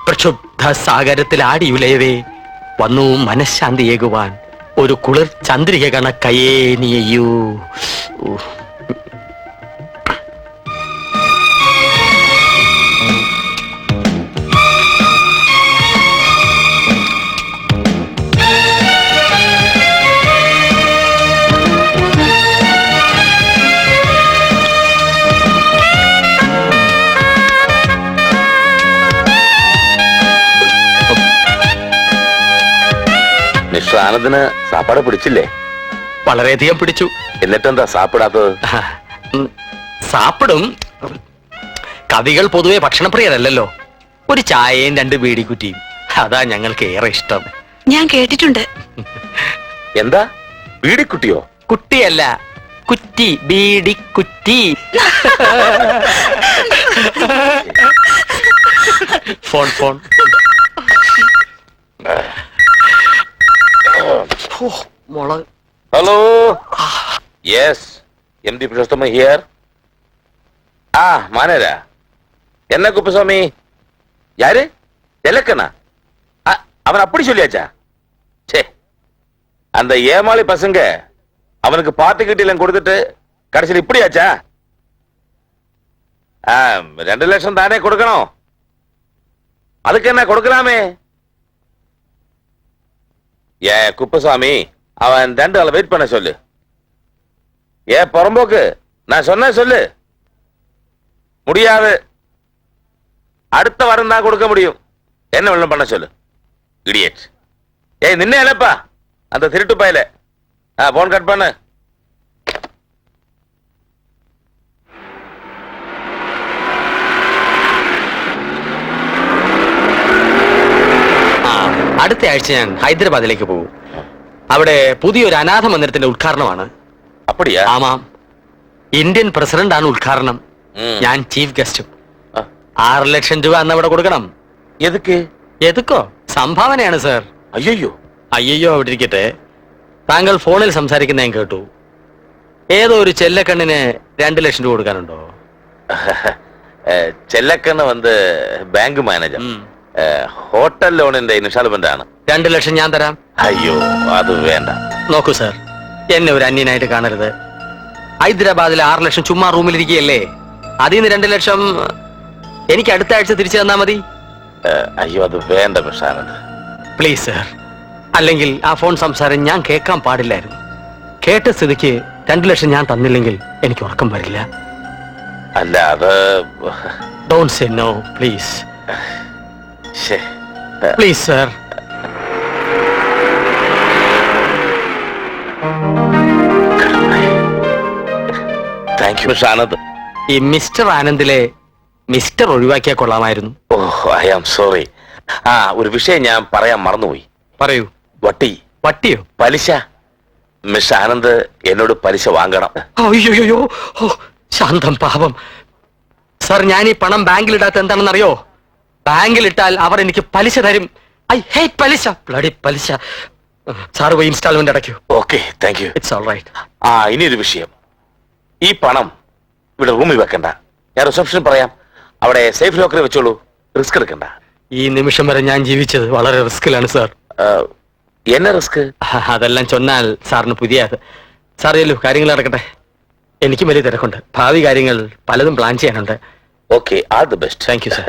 പ്രക്ഷുബ്ധ സാഗരത്തിൽ ആടിയുലയവേ വന്നു മനഃശാന്തിയേകുവാൻ ഒരു കുളിർ ചന്ദ്രിക കണക്കയേ നീയൂ. മിസ്റ്റർ ആനന്ദിന് സാപ്പാട് പിടിച്ചില്ലേ? വളരെയധികം പിടിച്ചു. എന്നിട്ടെന്താ സാപ്പിടാത്തത്? സാപ്പിടും. കവികൾ പൊതുവെ ഭക്ഷണപ്രിയരല്ലോ. ഒരു ചായയും 2 ബീഡിക്കുറ്റിയും, അതാ ഞങ്ങൾക്ക് ഏറെ ഇഷ്ടം. ഞാൻ കേട്ടിട്ടുണ്ട്. എന്താ ബീഡിക്കുട്ടിയോ? കുട്ടിയല്ല, കുറ്റി, ബീഡിക്കുറ്റി. Phone phone. മോള്. Hello. Yes, MD Purushottama here. மானேரா என்ன குப்பசாமி? யாரு? தெலக்கனா? அவன் அப்படி சொல்லியாச்சா? சே, அந்த ஏமாளி பசங்க அவனுக்கு பார்ட்டி கிட்டலாம் கொடுத்துட்டு கடைசியில் இப்படியாச்சா? 2 லட்சம் தானே கொடுக்கணும். அதுக்கு என்ன கொடுக்கலாமே? ஏ குப்பசாமி, அவன் 2 நாள் வெயிட் பண்ண சொல்லு. ஏ புறம்போக்கு, நான் சொன்ன சொல்லு. முடியாது, அடுத்த வாரம் தான் கொடுக்க முடியும். என்ன வெள்ளம் பண்ண சொல்லு. இடியட். ஏய் நின்ன இல்லப்பா அந்த திருட்டு பையல. போன் கட் பண்ணு. അടുത്ത ആഴ്ച ഞാൻ ഹൈദരാബാദിലേക്ക് പോകും. അവിടെ പുതിയൊരു അനാഥ മന്ദിരത്തിന്റെ ഉദ്ഘാടനമാണ്. அப்படியா? ആമാം, ഇന്ത്യൻ പ്രസിഡന്റ് ആണ് ഉദ്ഘാടനം. ഞാൻ ചീഫ് ഗസ്റ്റും. 6 ലക്ഷം രൂപ അന്ന് അവിടെ കൊടുക്കണം. എതുക്ക്? എതുക്കോ? സംഭാവനയാണ് സർ. അയ്യോ അയ്യോ അവിടെ ഇരിക്കട്ടെ. താങ്കൾ ഫോണിൽ സംസാരിക്കുന്ന ഞാൻ കേട്ടു. ഏതോ ഒരു ചെല്ലക്കണ്ണിന് 2 ലക്ഷം രൂപ കൊടുക്കാനുണ്ടോ? ചെല്ലക്കണ്ണ് വന്ന് ബാങ്ക് മാനേജർ, ഹോട്ടൽ ലോണിന്റെ ഇൻസ്റ്റാൾമെന്റ് ആണ്. 2 ലക്ഷം ഞാൻ തരാം. അയ്യോ അത് വേണ്ട. നോക്കൂ സർ, എന്നെ ഒരു അന്യനായിട്ട് കാണരുത്. ഹൈദരാബാദിലെ 6 ലക്ഷം ചുമ്മാ റൂമിലിരിക്കുകയല്ലേ. അതിൽ നിന്ന് 2 ലക്ഷം എനിക്ക് അടുത്ത ആഴ്ച തിരിച്ചു തന്നാ മതി. അയ്യോ അത് വേണ്ട പ്രശാനന്ദ്, പ്ലീസ് സർ. അല്ലെങ്കിൽ ആ ഫോൺ സംസാരം ഞാൻ കേൾക്കാൻ പാടില്ലായിരുന്നു. കേട്ട സ്ഥിതിക്ക് 2 ലക്ഷം ഞാൻ തന്നില്ലെങ്കിൽ എനിക്ക് ഉറക്കം വരില്ല. അല്ല അത് don't say no please. Please sir. Thank you mister Anand. ഈ മിസ്റ്റർ ആനന്ദിലെ മിസ്റ്റർ ഒഴിവാക്കിയാൽ കൊള്ളാമായിരുന്നു. Oh I am sorry. ഒരു വിഷയം ഞാൻ പറയാൻ മറന്നുപോയി. പറയൂ. വട്ടി. വട്ടിയോ? പലിശ. മിസ്റ്റർ ആനന്ദ് എന്നോട് പലിശ വാങ്ങണം. അയ്യോ, ശാന്തം പാപം. സർ, ഞാൻ ഈ പണം ബാങ്കിലിടാത്ത എന്താണെന്നറിയോ? ബാങ്കിലിട്ടാൽ അവർ എനിക്ക് പലിശ തരും. ഐ ഹേറ്റ് പലിശ. ബ്ലഡി പലിശ. സാർ പോയി ഇൻസ്റ്റാൾമെന്റ് അടയ്ക്കൂ. Okay, thank you. It's all right. ഇനിയൊരു വിഷയം. ഈ പണം ഇവിടെ റൂമിൽ വെക്കണ്ട. ഞാൻ റിസപ്ഷനിൽ പറയാം. അവിടെ സേഫ് ലോക്കറിൽ വെച്ചോളൂ. റിസ്ക് എടുക്കണ്ട. ഈ നിമിഷം വരെ ഞാൻ ജീവിച്ചത് വളരെ റിസ്കിലാണ് സാർ. എന്നെ റിസ്ക്? അതെല്ലാം ചൊന്നാൽ സാറിന് പുതിയ സാർ ചെല്ലു, കാര്യങ്ങൾ നടക്കട്ടെ. എനിക്കും വലിയ തിരക്കുണ്ട്. ഭാവി കാര്യങ്ങൾ പലതും പ്ലാൻ ചെയ്യാനുണ്ട്. Okay, all the best. Thank you sir.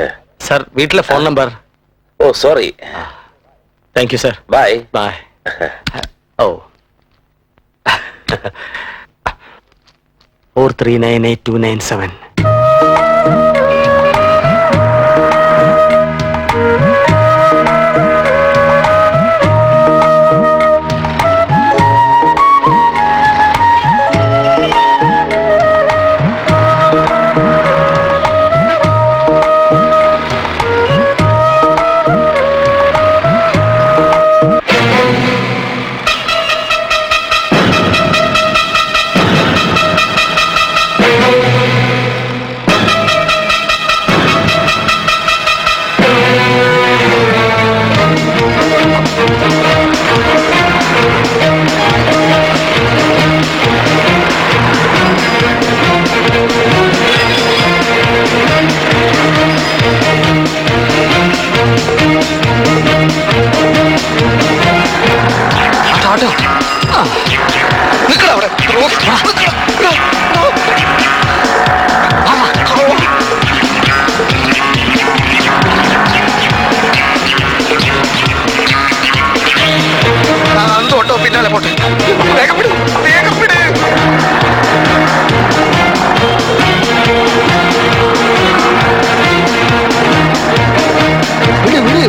Sir, വീട്ടിലെ phone number? Oh sorry. Thank you sir. Bye bye. Oh 43982997.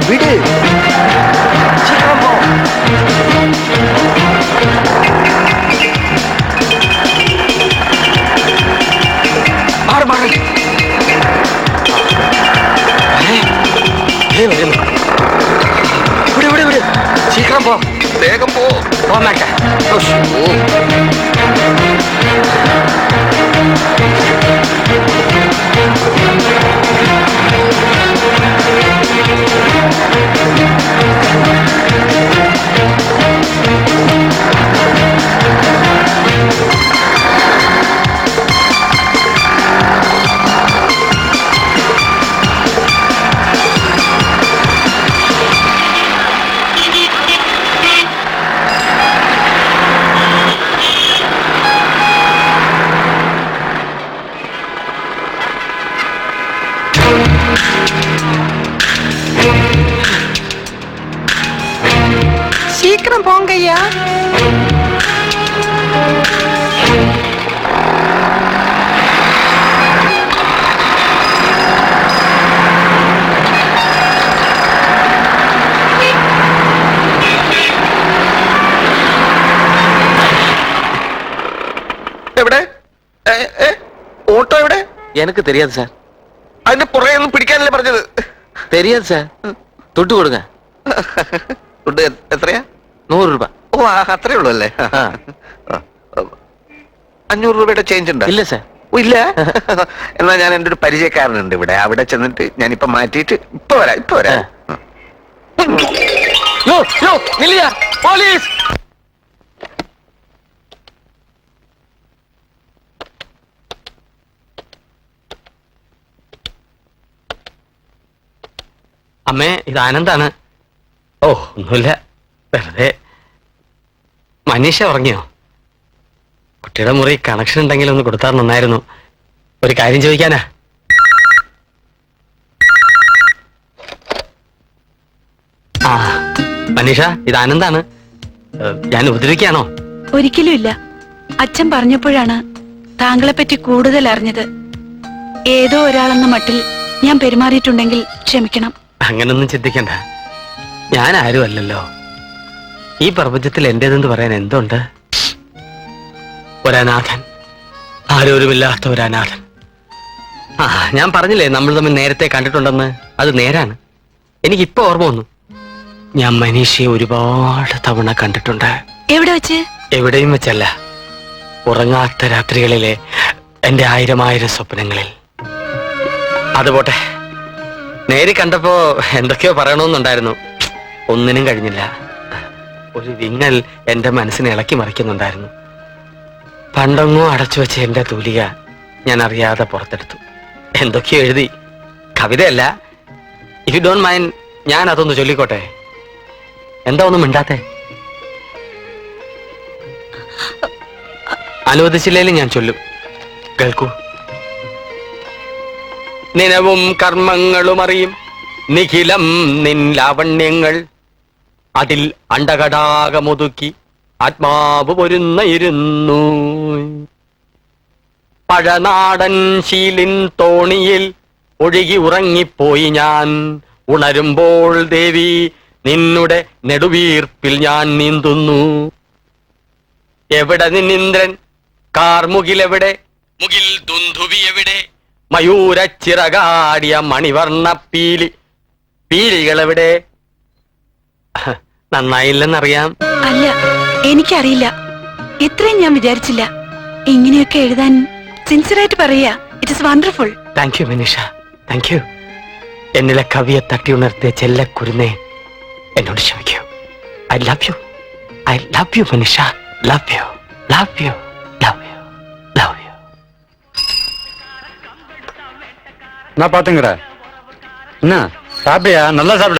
വിട്. சீக்கிரம் போ. മാറ് മാറ്. വരുന്നു. വിട് വിട് വിട്. சீக்கிரம் போ. വേഗം പോ. പോന്നേക്ക. சீக்கிரம் போங்கய்யா. എവിടെ? ഓട്ടോ എവിടെ? எனக்கு தெரியாது சார். അതിന്റെ പുറകെ ഒന്നും പിടിക്കാനല്ലേ പറഞ്ഞത്? தெரியாது சார். துட்டு கொடுங்க. ഫുഡ് എത്രയാ? 100 ரூபாய். ഓ അത്രേ ഉള്ളൂ അല്ലേ? 500 രൂപയുടെ ചേഞ്ച് ഉണ്ടോ? இல்ல சார். ഓ ഇല്ല. എന്നാ ഞാൻ എൻ്റെ ഒരു പരിചയക്കാരനുണ്ട് ഇവിടെ, അവിടെ ചെന്നിട്ട് ഞാനിപ്പോ മാറ്റിയിട്ട് ഇപ്പൊ വരാം. யோ யோ நில்லையா, போலீஸ். അമ്മേ, ഇത് ആനന്ദാണ്. ഓ ഒന്നുമില്ല, വെറുതെ. മനീഷ ഉറങ്ങിയോ? കുട്ടിയുടെ മുറി കണക്ഷൻ ഉണ്ടെങ്കിൽ ഒന്ന് കൊടുത്താൽ നന്നായിരുന്നു. ഒരു കാര്യം ചോദിക്കാനാ. ആ മനീഷ, ഇത് ആനന്ദാണ്. ഞാൻ ഉപദ്രവിക്കാണോ? ഒരിക്കലും ഇല്ല. അച്ഛൻ പറഞ്ഞപ്പോഴാണ് താങ്കളെ പറ്റി കൂടുതൽ അറിഞ്ഞത്. ഏതോ ഒരാളെന്ന മട്ടിൽ ഞാൻ പെരുമാറിയിട്ടുണ്ടെങ്കിൽ ക്ഷമിക്കണം. അങ്ങനൊന്നും ചിന്തിക്കണ്ട. ഞാൻ ആരും അല്ലല്ലോ. ഈ പ്രപഞ്ചത്തിൽ എന്റേതെന്ന് പറയാൻ എന്തുണ്ട്? ഒരനാഥൻ, ആരോരുമില്ലാത്ത ഒരനാഥൻ. ആ ഞാൻ പറഞ്ഞില്ലേ നമ്മൾ തമ്മിൽ നേരത്തെ കണ്ടിട്ടുണ്ടെന്ന്. അത് നേരാണ്. എനിക്കിപ്പോ ഓർമ്മ വന്നു. ഞാൻ മനീഷയെ ഒരുപാട് തവണ കണ്ടിട്ടുണ്ട്. എവിടെ വെച്ച്? എവിടെയും വെച്ചല്ല, ഉറങ്ങാത്ത രാത്രികളിലെ എന്റെ 1000 സ്വപ്നങ്ങളിൽ. അതുപോട്ടെ, നേരി കണ്ടപ്പോ എന്തൊക്കെയോ പറയണമെന്നുണ്ടായിരുന്നു. ഒന്നിനും കഴിഞ്ഞില്ല. ഒരു വിങ്ങൽ എന്റെ മനസ്സിനെ ഇളക്കി മറിക്കുന്നുണ്ടായിരുന്നു. പണ്ടെങ്ങോ അടച്ചു വെച്ച എന്റെ തൂലിക ഞാൻ അറിയാതെ പുറത്തെടുത്തു. എന്തൊക്കെയോ എഴുതി. കവിതയല്ല. ഇഫ് യു ഡോണ്ട് മൈൻഡ്, ഞാൻ അതൊന്ന് ചൊല്ലിക്കോട്ടെ? എന്താ ഒന്നും മിണ്ടാത്തെ? അനുവദിച്ചില്ലേലും ഞാൻ ചൊല്ലും. കേൾക്കൂ. നിനവും കർമ്മങ്ങളും അറിയും നിഖിലം നിൻ ലാവണ്യങ്ങൾ, അതിൽ അണ്ടകടാകമൊതുക്കി ആത്മാവ് പൊരുന്നയിരുന്നു. പഴനാടൻ ശീലിൻ തോണിയിൽ ഒഴുകി ഉറങ്ങിപ്പോയി ഞാൻ. ഉണരുമ്പോൾ ദേവി നിന്നുടെ നെടുവീർപ്പിൽ ഞാൻ നീന്തുന്നു. എവിടെ നിന്നിന്ദ്രൻ കാർമുകിലെവിടെ, മുകിൽ ദുന്ധുവി എവിടെ, മയൂരച്ചിറകാടിയ മണിവർണ്ണ പീലികളെവിടെ? നന്നായില്ലെന്നറിയാം. അല്ല, എനിക്കറിയില്ല. ഇത്രയും ഞാൻ വിചാരിച്ചില്ല. ഇങ്ങനെയൊക്കെ എഴുതാൻ സിൻസിയറായിട്ട് പറയാ. It is wonderful. Thank you Manisha, thank you. എന്നിലെ കവിയെ തട്ടി ഉണർത്തിയ ചെല്ലക്കുരുന്നേ, എന്നോട് ക്ഷമിക്കൂ. I love you, I love you Manisha. Love you, love you, love you, love you. நான் பாத்துங்கடா. என்ன சாப்பிட்டியா? நல்லா சாப்பிடு.